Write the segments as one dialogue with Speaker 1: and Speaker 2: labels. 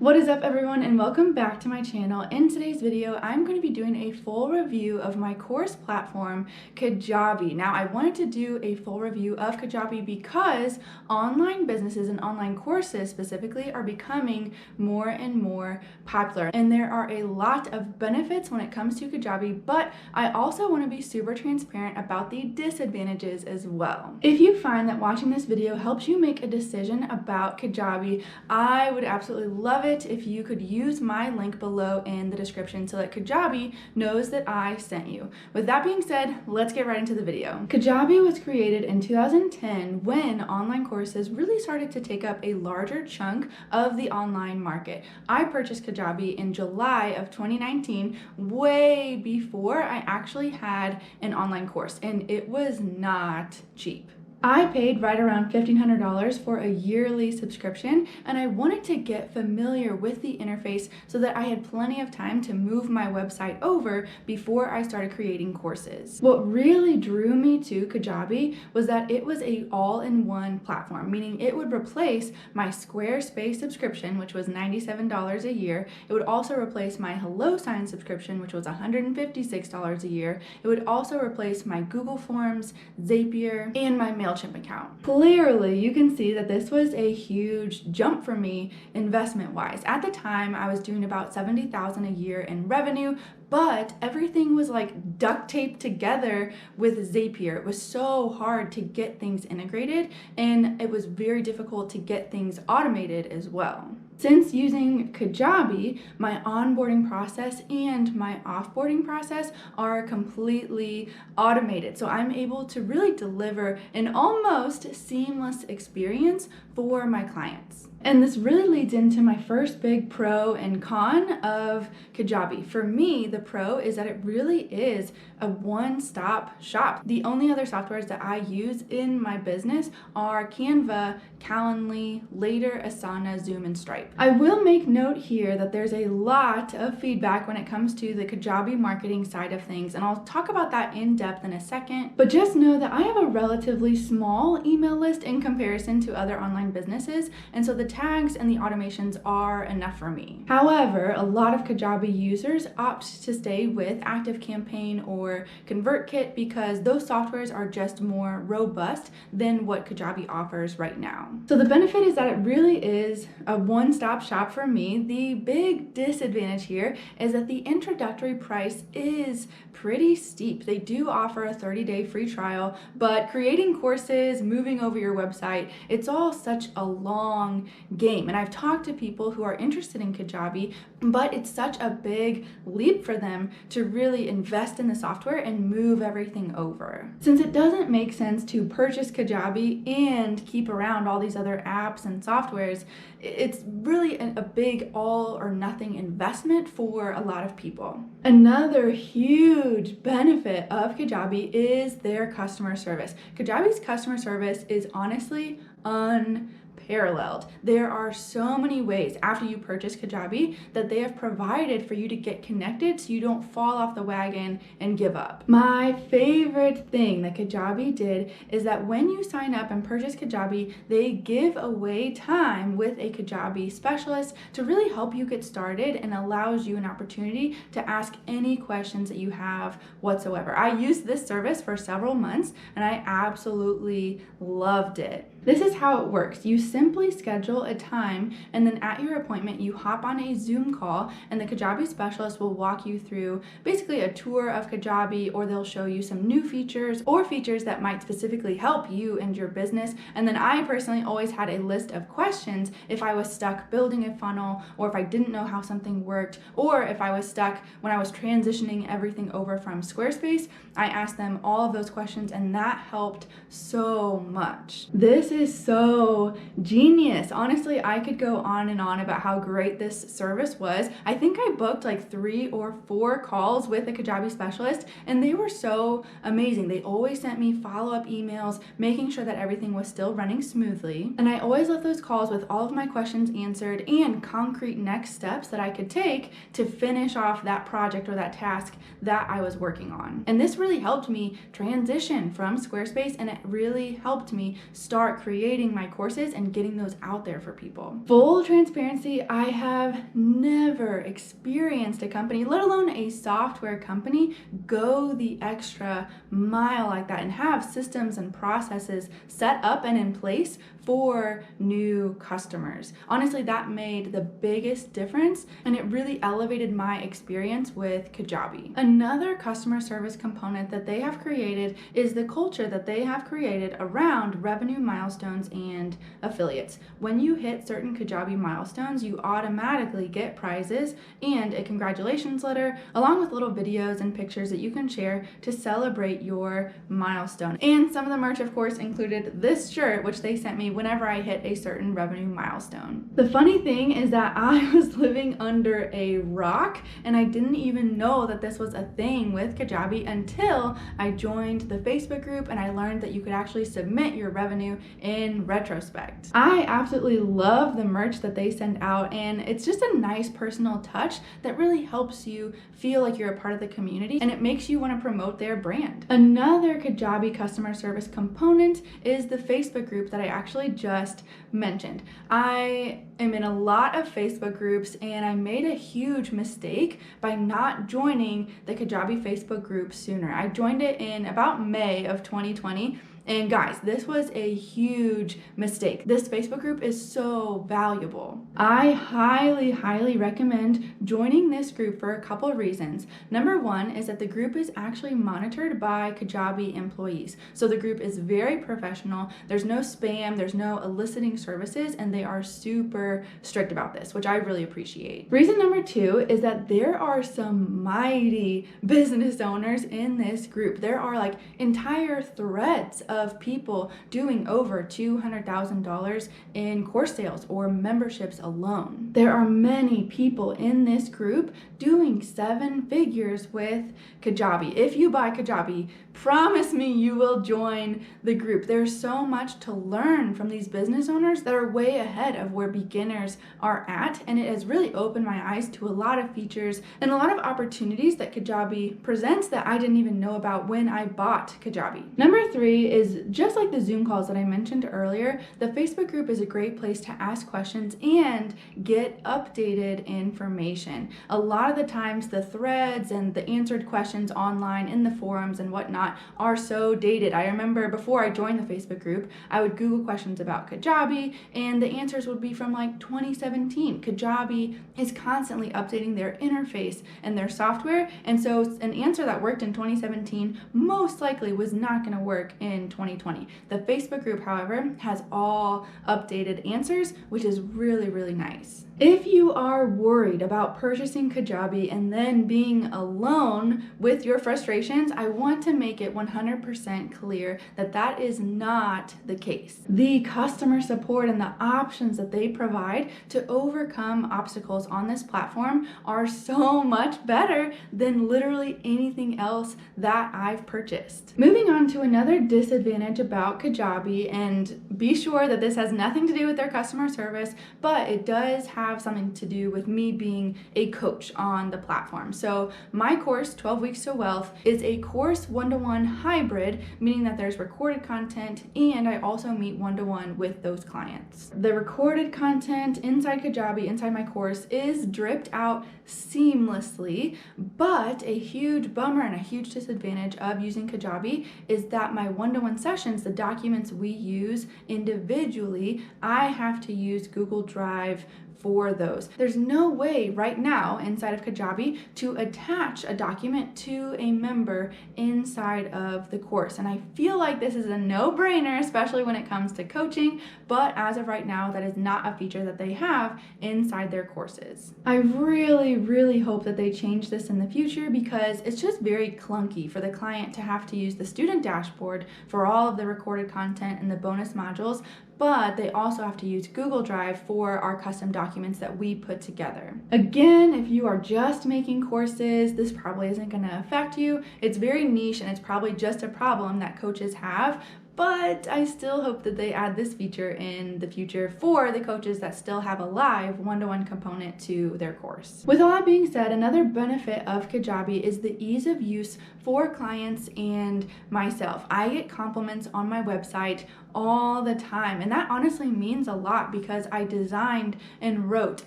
Speaker 1: What is up, everyone, and welcome back to my channel. In today's video, I'm going to be doing a full review of my course platform, Kajabi. Now, I wanted to do a full review of Kajabi because online businesses and online courses specifically are becoming more and more popular. And there are a lot of benefits when it comes to Kajabi, but I also want to be super transparent about the disadvantages as well. If you find that watching this video helps you make a decision about Kajabi, I would absolutely love it if you could use my link below in the description so that Kajabi knows that I sent you. With that being said, let's get right into the video. Kajabi was created in 2010 when online courses really started to take up a larger chunk of the online market. I purchased Kajabi in July of 2019, way before I actually had an online course, and it was not cheap. I paid right around $1,500 for a yearly subscription, and I wanted to get familiar with the interface so that I had plenty of time to move my website over before I started creating courses. What really drew me to Kajabi was that it was an all-in-one platform, meaning it would replace my Squarespace subscription, which was $97 a year. It would also replace my HelloSign subscription, which was $156 a year. It would also replace my Google Forms, Zapier, and my MailChimp account. Clearly, you can see that this was a huge jump for me investment-wise. At the time, I was doing about $70,000 a year in revenue, but everything was like duct taped together with Zapier. It was so hard to get things integrated, and it was very difficult to get things automated as well. Since using Kajabi, my onboarding process and my offboarding process are completely automated. So I'm able to really deliver an almost seamless experience for my clients. And this really leads into my first big pro and con of Kajabi. For me, the pro is that it really is a one-stop shop. The only other softwares that I use in my business are Canva, Calendly, Later, Asana, Zoom, and Stripe. I will make note here that there's a lot of feedback when it comes to the Kajabi marketing side of things, and I'll talk about that in depth in a second. But just know that I have a relatively small email list in comparison to other online businesses, and so the tags and the automations are enough for me. However, a lot of Kajabi users opt to stay with ActiveCampaign or ConvertKit because those softwares are just more robust than what Kajabi offers right now. So the benefit is that it really is a one-stop shop for me. The big disadvantage here is that the introductory price is pretty steep. They do offer a 30-day free trial, but creating courses, moving over your website, it's all such a long game. And I've talked to people who are interested in Kajabi, but it's such a big leap for them to really invest in the software and move everything over. Since it doesn't make sense to purchase Kajabi and keep around all these other apps and softwares, it's really a big all or nothing investment for a lot of people. Another huge benefit of Kajabi is their customer service. Kajabi's customer service is honestly unparalleled. There are so many ways after you purchase Kajabi that they have provided for you to get connected so you don't fall off the wagon and give up. My favorite thing that Kajabi did is that when you sign up and purchase Kajabi, they give away time with a Kajabi specialist to really help you get started and allows you an opportunity to ask any questions that you have whatsoever. I used this service for several months and I absolutely loved it. This is how it works. You simply schedule a time, and then at your appointment, you hop on a Zoom call, and the Kajabi specialist will walk you through basically a tour of Kajabi, or they'll show you some new features or features that might specifically help you and your business. And then I personally always had a list of questions if I was stuck building a funnel, or if I didn't know how something worked, or if I was stuck when I was transitioning everything over from Squarespace. I asked them all of those questions, and that helped so much. This is so genius. Honestly, I could go on and on about how great this service was. I think I booked like 3 or 4 calls with a Kajabi specialist, and they were so amazing. They always sent me follow-up emails, making sure that everything was still running smoothly. And I always left those calls with all of my questions answered and concrete next steps that I could take to finish off that project or that task that I was working on. And this really helped me transition from Squarespace, and it really helped me start start creating my courses and getting those out there for people. Full transparency, I have never experienced a company, let alone a software company, go the extra mile like that and have systems and processes set up and in place for new customers. Honestly, that made the biggest difference, and it really elevated my experience with Kajabi. Another customer service component that they have created is the culture that they have created around revenue milestones and affiliates. When you hit certain Kajabi milestones, you automatically get prizes and a congratulations letter, along with little videos and pictures that you can share to celebrate your milestone. And some of the merch, of course, included this shirt, which they sent me whenever I hit a certain revenue milestone. The funny thing is that I was living under a rock and I didn't even know that this was a thing with Kajabi until I joined the Facebook group and I learned that you could actually submit your revenue in retrospect. I absolutely love the merch that they send out, and it's just a nice personal touch that really helps you feel like you're a part of the community, and it makes you want to promote their brand. Another Kajabi customer service component is the Facebook group that I actually just mentioned. I am in a lot of Facebook groups and I made a huge mistake by not joining the Kajabi Facebook group sooner. I joined it in about May of 2020. And guys, this was a huge mistake. This Facebook group is so valuable. I highly recommend joining this group for a couple of reasons. Number one is that the group is actually monitored by Kajabi employees. So the group is very professional. There's no spam, there's no eliciting services, and they are super strict about this, which I really appreciate. Reason number two is that there are some mighty business owners in this group. There are like entire threads of people doing over $200,000 in course sales or memberships alone. There are many people in this group doing 7 figures with Kajabi. If you buy Kajabi, promise me you will join the group. There's so much to learn from these business owners that are way ahead of where beginners are at, and it has really opened my eyes to a lot of features and a lot of opportunities that Kajabi presents that I didn't even know about when I bought Kajabi. Number 3 is just like the Zoom calls that I mentioned earlier, the Facebook group is a great place to ask questions and get updated information. A lot of the times the threads and the answered questions online in the forums and whatnot are so dated. I remember before I joined the Facebook group, I would Google questions about Kajabi and the answers would be from like 2017. Kajabi is constantly updating their interface and their software, and so an answer that worked in 2017 most likely was not going to work in 2020. The Facebook group, however, has all updated answers, which is really nice. If you are worried about purchasing Kajabi and then being alone with your frustrations, I want to make it 100% clear that that is not the case. The customer support and the options that they provide to overcome obstacles on this platform are so much better than literally anything else that I've purchased. Moving on to another disadvantage about Kajabi, and be sure that this has nothing to do with their customer service, but it does have something to do with me being a coach on the platform. So my course, 12 Weeks to Wealth, is a course one-to-one hybrid, meaning that there's recorded content and I also meet one-to-one with those clients. The recorded content inside Kajabi, inside my course, is dripped out seamlessly, but a huge bummer and a huge disadvantage of using Kajabi is that my one-to-one sessions, the documents we use individually, I have to use Google Drive for those. There's no way right now inside of Kajabi to attach a document to a member inside of the course. And I feel like this is a no-brainer, especially when it comes to coaching, but as of right now, that is not a feature that they have inside their courses. I really hope that they change this in the future because it's just very clunky for the client to have to use the student dashboard for all of the recorded content and the bonus modules, but they also have to use Google Drive for our custom documents that we put together. Again, if you are just making courses, this probably isn't going to affect you. It's very niche and it's probably just a problem that coaches have, but I still hope that they add this feature in the future for the coaches that still have a live one-to-one component to their course. With all that being said, another benefit of Kajabi is the ease of use for clients and myself. I get compliments on my website all the time. And that honestly means a lot because I designed and wrote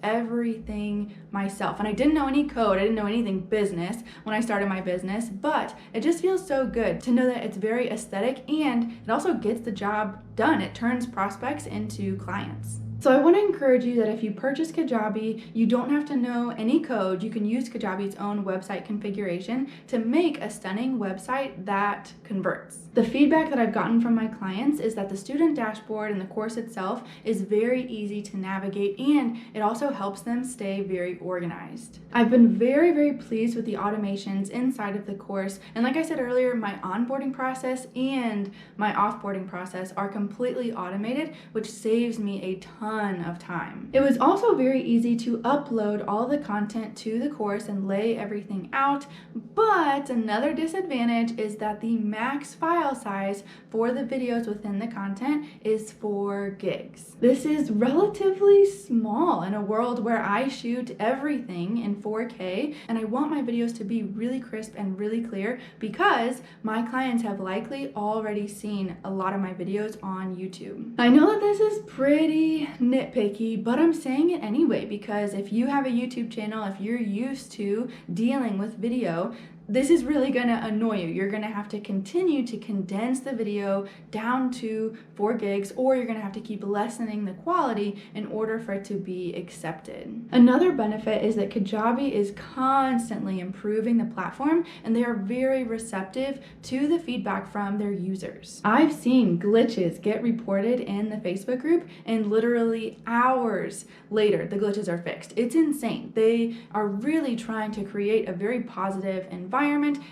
Speaker 1: everything myself. And I didn't know any code, I didn't know anything business when I started my business, but it just feels so good to know that it's very aesthetic and it also gets the job done. It turns prospects into clients. So I want to encourage you that if you purchase Kajabi, you don't have to know any code. You can use Kajabi's own website configuration to make a stunning website that converts. The feedback that I've gotten from my clients is that the student dashboard and the course itself is very easy to navigate, and it also helps them stay very organized. I've been very, very pleased with the automations inside of the course, and like I said earlier, my onboarding process and my offboarding process are completely automated, which saves me a ton of time. It was also very easy to upload all the content to the course and lay everything out, but another disadvantage is that the max file size for the videos within the content is 4 gigs. This is relatively small in a world where I shoot everything in 4K and I want my videos to be really crisp and really clear because my clients have likely already seen a lot of my videos on YouTube. I know that this is pretty nitpicky, but I'm saying it anyway because if you have a YouTube channel, if you're used to dealing with video, this is really gonna annoy you. You're gonna have to continue to condense the video down to 4 gigs, or you're gonna have to keep lessening the quality in order for it to be accepted. Another benefit is that Kajabi is constantly improving the platform and they are very receptive to the feedback from their users. I've seen glitches get reported in the Facebook group and literally hours later, the glitches are fixed. It's insane. They are really trying to create a very positive environment,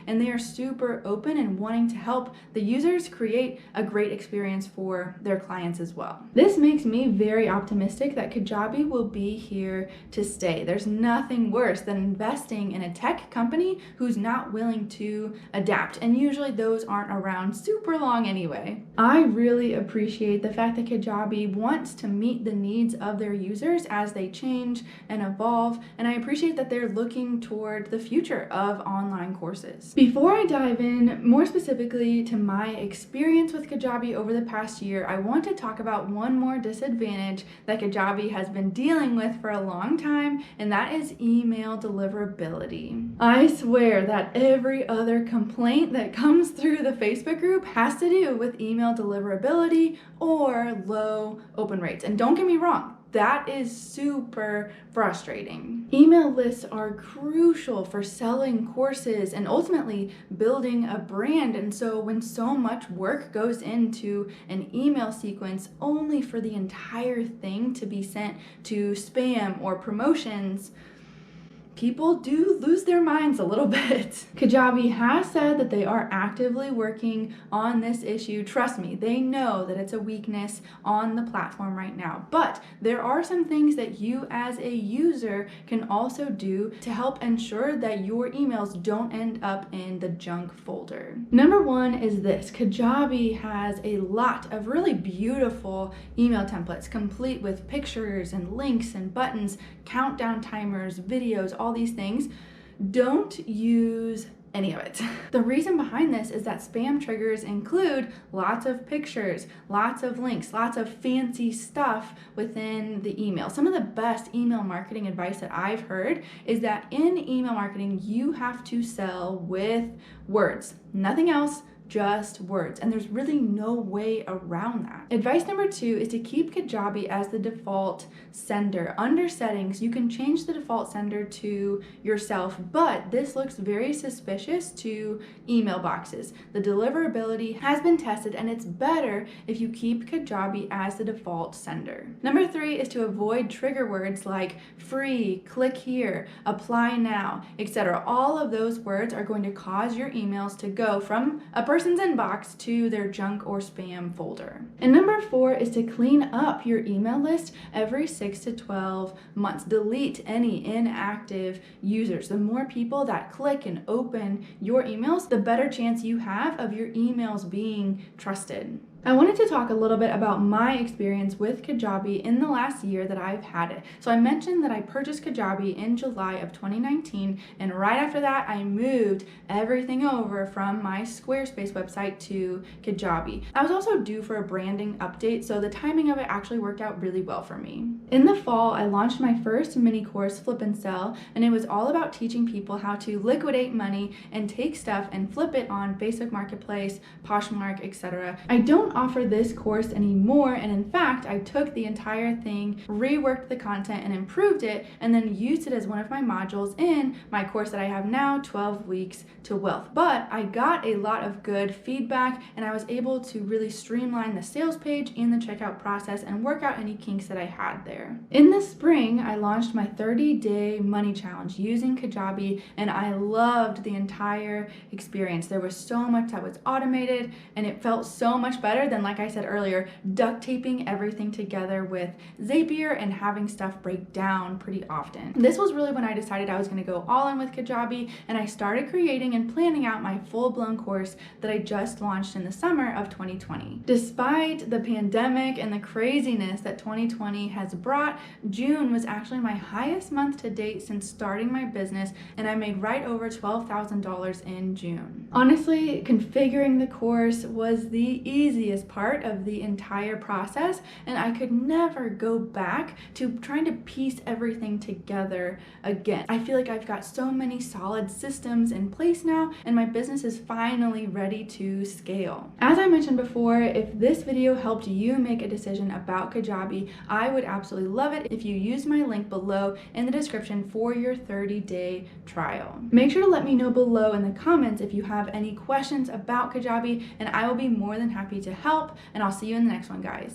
Speaker 1: and they are super open and wanting to help the users create a great experience for their clients as well. This makes me very optimistic that Kajabi will be here to stay. There's nothing worse than investing in a tech company who's not willing to adapt, and usually those aren't around super long anyway. I really appreciate the fact that Kajabi wants to meet the needs of their users as they change and evolve, and I appreciate that they're looking toward the future of online courses. Before I dive in more specifically to my experience with Kajabi over the past year, I want to talk about one more disadvantage that Kajabi has been dealing with for a long time, and that is email deliverability. I swear that every other complaint that comes through the Facebook group has to do with email deliverability or low open rates. And don't get me wrong, that is super frustrating. Email lists are crucial for selling courses and ultimately building a brand. And so when so much work goes into an email sequence only for the entire thing to be sent to spam or promotions, people do lose their minds a little bit. Kajabi has said that they are actively working on this issue. Trust me, they know that it's a weakness on the platform right now. But there are some things that you as a user can also do to help ensure that your emails don't end up in the junk folder. Number one is this. Kajabi has a lot of really beautiful email templates complete with pictures and links and buttons, countdown timers, videos, all these things. Don't use any of it. The reason behind this is that spam triggers include lots of pictures, lots of links, lots of fancy stuff within the email. Some of the best email marketing advice that I've heard is that in email marketing, you have to sell with words, nothing else, just words, and there's really no way around that. Advice number 2 is to keep Kajabi as the default sender. Under settings, you can change the default sender to yourself, but this looks very suspicious to email boxes. The deliverability has been tested, and it's better if you keep Kajabi as the default sender. Number 3 is to avoid trigger words like free, click here, apply now, etc. All of those words are going to cause your emails to go from a person's inbox to their junk or spam folder. And number 4 is to clean up your email list every 6 to 12 months. Delete any inactive users. The more people that click and open your emails, the better chance you have of your emails being trusted. I wanted to talk a little bit about my experience with Kajabi in the last year that I've had it. So I mentioned that I purchased Kajabi in July of 2019, and right after that I moved everything over from my Squarespace website to Kajabi. I was also due for a branding update, so the timing of it actually worked out really well for me. In the fall, I launched my first mini course, Flip and Sell, and it was all about teaching people how to liquidate money and take stuff and flip it on Facebook Marketplace, Poshmark, etc. I don't offer this course anymore, and in fact I took the entire thing, reworked the content and improved it, and then used it as one of my modules in my course that I have now, 12 Weeks to Wealth. But I got a lot of good feedback, and I was able to really streamline the sales page and the checkout process and work out any kinks that I had there. In the spring, I launched my 30-day money challenge using Kajabi, and I loved the entire experience. There was so much that was automated, and it felt so much better than, like I said earlier, duct taping everything together with Zapier and having stuff break down pretty often. This was really when I decided I was going to go all in with Kajabi, and I started creating and planning out my full-blown course that I just launched in the summer of 2020. Despite the pandemic and the craziness that 2020 has brought, June was actually my highest month to date since starting my business, and I made right over $12,000 in June. Honestly, configuring the course was the easiest part of the entire process, and I could never go back to trying to piece everything together again. I feel like I've got so many solid systems in place now, and my business is finally ready to scale. As I mentioned before, if this video helped you make a decision about Kajabi, I would absolutely love it if you use my link below in the description for your 30-day trial. Make sure to let me know below in the comments if you have any questions about Kajabi, and I will be more than happy to help, and I'll see you in the next one, guys.